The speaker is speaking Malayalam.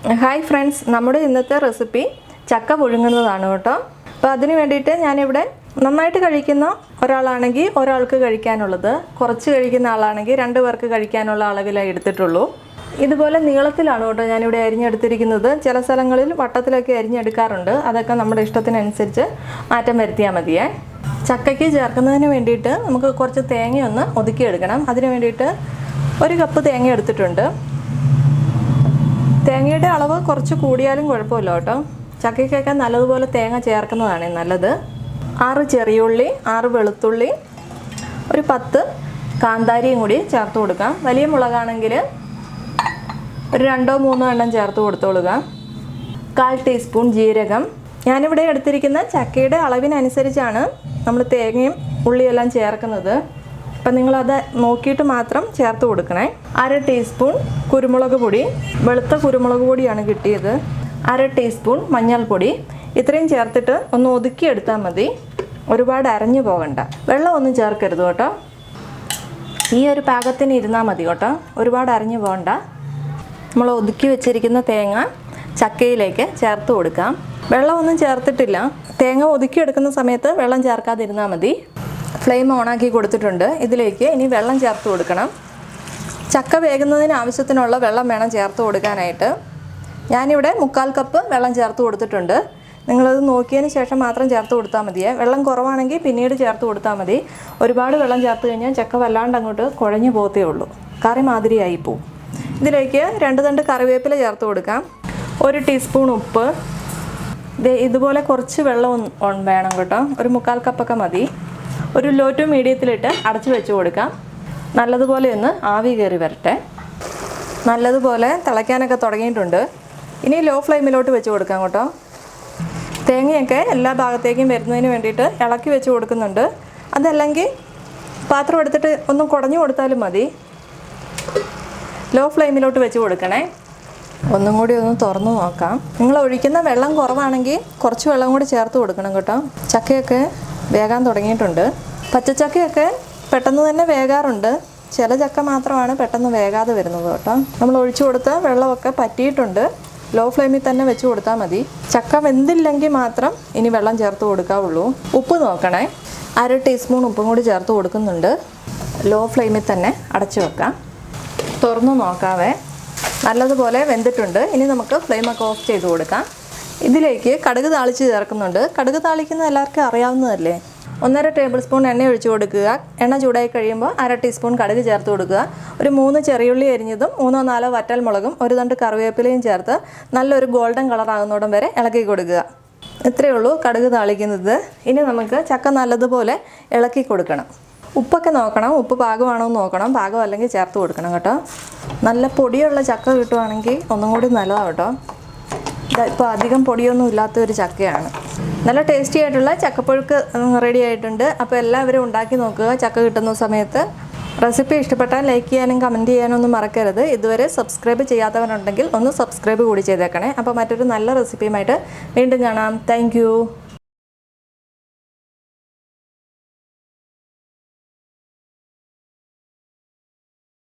ഹായ് ഫ്രണ്ട്സ്, നമ്മുടെ ഇന്നത്തെ റെസിപ്പി ചക്ക പുഴുങ്ങുന്നതാണ് കേട്ടോ. അപ്പോൾ അതിന് വേണ്ടിയിട്ട് ഞാനിവിടെ നന്നായിട്ട് കഴിക്കുന്ന ഒരാളാണെങ്കിൽ ഒരാൾക്ക് കഴിക്കാനുള്ളത്, കുറച്ച് കഴിക്കുന്ന ആളാണെങ്കിൽ 2 പേർക്ക് കഴിക്കാനുള്ള അളവിലായി എടുത്തിട്ടുള്ളൂ. ഇതുപോലെ നീളത്തിലാണ് കേട്ടോ ഞാനിവിടെ അരിഞ്ഞെടുത്തിരിക്കുന്നത്. ചില സ്ഥലങ്ങളിൽ വട്ടത്തിലൊക്കെ അരിഞ്ഞെടുക്കാറുണ്ട്. അതൊക്കെ നമ്മുടെ ഇഷ്ടത്തിനനുസരിച്ച് മാറ്റം വരുത്തിയാൽ മതിയേ. ചക്കയ്ക്ക് ചേർക്കുന്നതിന് വേണ്ടിയിട്ട് നമുക്ക് കുറച്ച് തേങ്ങയൊന്ന് ഒതുക്കിയെടുക്കണം. അതിന് വേണ്ടിയിട്ട് 1 കപ്പ് തേങ്ങ എടുത്തിട്ടുണ്ട്. തേങ്ങയുടെ അളവ് കുറച്ച് കൂടിയാലും കുഴപ്പമില്ല കേട്ടോ. ചക്കയ്ക്കൊക്കെ നല്ലതുപോലെ തേങ്ങ ചേർക്കുന്നതാണ് നല്ലത്. 6 ചെറിയുള്ളി, 6 വെളുത്തുള്ളി, ഒരു 10 കാന്താരിയും കൂടി ചേർത്ത് കൊടുക്കാം. വലിയ മുളകാണെങ്കിൽ ഒരു 2-3 എണ്ണം ചേർത്ത് കൊടുത്തോളുക. 1/4 ടീസ്പൂൺ ജീരകം. ഞാനിവിടെ എടുത്തിരിക്കുന്ന ചക്കയുടെ അളവിനനുസരിച്ചാണ് നമ്മൾ തേങ്ങയും ഉള്ളിയെല്ലാം ചേർക്കുന്നത്. അപ്പം നിങ്ങളത് നോക്കിയിട്ട് മാത്രം ചേർത്ത് കൊടുക്കണേ. 1/2 ടീസ്പൂൺ കുരുമുളക് പൊടി, വെളുത്ത കുരുമുളക് പൊടിയാണ് കിട്ടിയത്. 1/2 ടീസ്പൂൺ മഞ്ഞൾപ്പൊടി. ഇത്രയും ചേർത്തിട്ട് ഒന്ന് ഒതുക്കിയെടുത്താൽ മതി. ഒരുപാട് അരഞ്ഞു പോകണ്ട. വെള്ളം ഒന്നും ചേർക്കരുത് കേട്ടോ. ഈ ഒരു പാകത്തിന് ഇരുന്നാൽ മതി കേട്ടോ. ഒരുപാട് അരഞ്ഞു പോകണ്ട. നമ്മൾ ഒതുക്കി വെച്ചിരിക്കുന്ന തേങ്ങ ചക്കയിലേക്ക് ചേർത്ത് കൊടുക്കാം. വെള്ളമൊന്നും ചേർത്തിട്ടില്ല. തേങ്ങ ഒതുക്കിയെടുക്കുന്ന സമയത്ത് വെള്ളം ചേർക്കാതിരുന്നാൽ മതി. ഫ്ലെയിം ഓണാക്കി കൊടുത്തിട്ടുണ്ട്. ഇതിലേക്ക് ഇനി വെള്ളം ചേർത്ത് കൊടുക്കണം. ചക്ക വേകുന്നതിന് ആവശ്യത്തിനുള്ള വെള്ളം വേണം ചേർത്ത് കൊടുക്കാനായിട്ട്. ഞാനിവിടെ 1/4 കപ്പ് വെള്ളം ചേർത്ത് കൊടുത്തിട്ടുണ്ട്. നിങ്ങളത് നോക്കിയതിന് ശേഷം മാത്രം ചേർത്ത് കൊടുത്താൽ മതിയേ. വെള്ളം കുറവാണെങ്കിൽ പിന്നീട് ചേർത്ത് കൊടുത്താൽ മതി. ഒരുപാട് വെള്ളം ചേർത്ത് കഴിഞ്ഞാൽ ചക്ക വല്ലാണ്ട് അങ്ങോട്ട് കുഴഞ്ഞു പോകത്തേ ഉള്ളൂ. കറി മാതിരിയായി പോവും. ഇതിലേക്ക് 2 തണ്ട് കറിവേപ്പില ചേർത്ത് കൊടുക്കാം. 1 ടീസ്പൂൺ ഉപ്പ്. ഇതുപോലെ കുറച്ച് വെള്ളം വേണം കേട്ടോ. ഒരു 1/4 കപ്പൊക്കെ മതി. ഒരു ലോ ടു മീഡിയത്തിലിട്ട് അടച്ചു വെച്ച് കൊടുക്കാം. നല്ലതുപോലെ ഒന്ന് ആവി കയറി വരട്ടെ. നല്ലതുപോലെ തിളയ്ക്കാനൊക്കെ തുടങ്ങിയിട്ടുണ്ട്. ഇനി ലോ ഫ്ലെയിമിലോട്ട് വെച്ച് കൊടുക്കാം കേട്ടോ. തേങ്ങയൊക്കെ എല്ലാ ഭാഗത്തേക്കും വരുന്നതിന് വേണ്ടിയിട്ട് ഇളക്കി വെച്ച് കൊടുക്കുന്നുണ്ട്. അതല്ലെങ്കിൽ പാത്രം എടുത്തിട്ട് ഒന്ന് കുടഞ്ഞു കൊടുത്താലും മതി. ലോ ഫ്ലെയിമിലോട്ട് വെച്ച് കൊടുക്കണേ. ഒന്നും കൂടി ഒന്ന് തുറന്നു നോക്കാം. നിങ്ങൾ ഒഴിക്കുന്ന വെള്ളം കുറവാണെങ്കിൽ കുറച്ച് വെള്ളം കൂടി ചേർത്ത് കൊടുക്കണം കേട്ടോ. ചക്കയൊക്കെ വേകാൻ തുടങ്ങിയിട്ടുണ്ട്. പച്ചച്ചക്കയൊക്കെ പെട്ടെന്ന് തന്നെ വേകാറുണ്ട്. ചില ചക്ക മാത്രമാണ് പെട്ടെന്ന് വേകാതെ വരുന്നത് കേട്ടോ. നമ്മൾ ഒഴിച്ചു കൊടുത്ത വെള്ളമൊക്കെ പറ്റിയിട്ടുണ്ട്. ലോ ഫ്ലെയിമിൽ തന്നെ വെച്ച് കൊടുത്താൽ മതി. ചക്ക വെന്തില്ലെങ്കിൽ മാത്രം ഇനി വെള്ളം ചേർത്ത് കൊടുക്കാവുള്ളൂ. ഉപ്പ് നോക്കണേ. 1/2 ടീസ്പൂൺ ഉപ്പും കൂടി ചേർത്ത് കൊടുക്കുന്നുണ്ട്. ലോ ഫ്ലെയിമിൽ തന്നെ അടച്ചു വെക്കാം. തുറന്നു നോക്കാവേ. നല്ലതുപോലെ വെന്തിട്ടുണ്ട്. ഇനി നമുക്ക് ഫ്ലെയിമൊക്കെ ഓഫ് ചെയ്ത് കൊടുക്കാം. ഇതിലേക്ക് കടുക് താളിച്ച് ചേർക്കുന്നുണ്ട്. കടുക് താളിക്കുന്നത് എല്ലാവർക്കും അറിയാവുന്നതല്ലേ. 1.5 ടേബിൾ സ്പൂൺ എണ്ണ ഒഴിച്ച് കൊടുക്കുക. എണ്ണ ചൂടായി കഴിയുമ്പോൾ 1/2 ടീസ്പൂൺ കടുക് ചേർത്ത് കൊടുക്കുക. ഒരു 3 ചെറിയുള്ളി അരിഞ്ഞതും 3-4 വറ്റൽ മുളകും 1 തണ്ട് കറിവേപ്പിലയും ചേർത്ത് നല്ലൊരു ഗോൾഡൻ കളർ ആകുന്നോടം വരെ ഇളക്കി കൊടുക്കുക. ഇത്രയേ ഉള്ളൂ കടുക് താളിക്കുന്നത്. ഇനി നമുക്ക് ചക്ക നല്ലതുപോലെ ഇളക്കി കൊടുക്കണം. ഉപ്പൊക്കെ നോക്കണം. ഉപ്പ് പാകമാണോ എന്ന് നോക്കണം. പാകം അല്ലെങ്കിൽ ചേർത്ത് കൊടുക്കണം കേട്ടോ. നല്ല പൊടിയുള്ള ചക്ക കിട്ടുവാണെങ്കിൽ ഒന്നും കൂടി നല്ലതാണ് കേട്ടോ. ഇപ്പോൾ അധികം പൊടിയൊന്നും ഇല്ലാത്തൊരു ചക്കയാണ്. നല്ല ടേസ്റ്റി ആയിട്ടുള്ള ചക്കപ്പുഴുക്ക് റെഡി ആയിട്ടുണ്ട്. അപ്പോൾ എല്ലാവരും ഉണ്ടാക്കി നോക്കുക ചക്ക കിട്ടുന്ന സമയത്ത്. റെസിപ്പി ഇഷ്ടപ്പെട്ടാൽ ലൈക്ക് ചെയ്യാനും കമൻറ്റ് ചെയ്യാനും ഒന്നും മറക്കരുത്. ഇതുവരെ സബ്സ്ക്രൈബ് ചെയ്യാത്തവരുണ്ടെങ്കിൽ ഒന്ന് സബ്സ്ക്രൈബ് കൂടി ചെയ്തേക്കണേ. അപ്പോൾ മറ്റൊരു നല്ല റെസിപ്പിയുമായിട്ട് വീണ്ടും കാണാം. താങ്ക്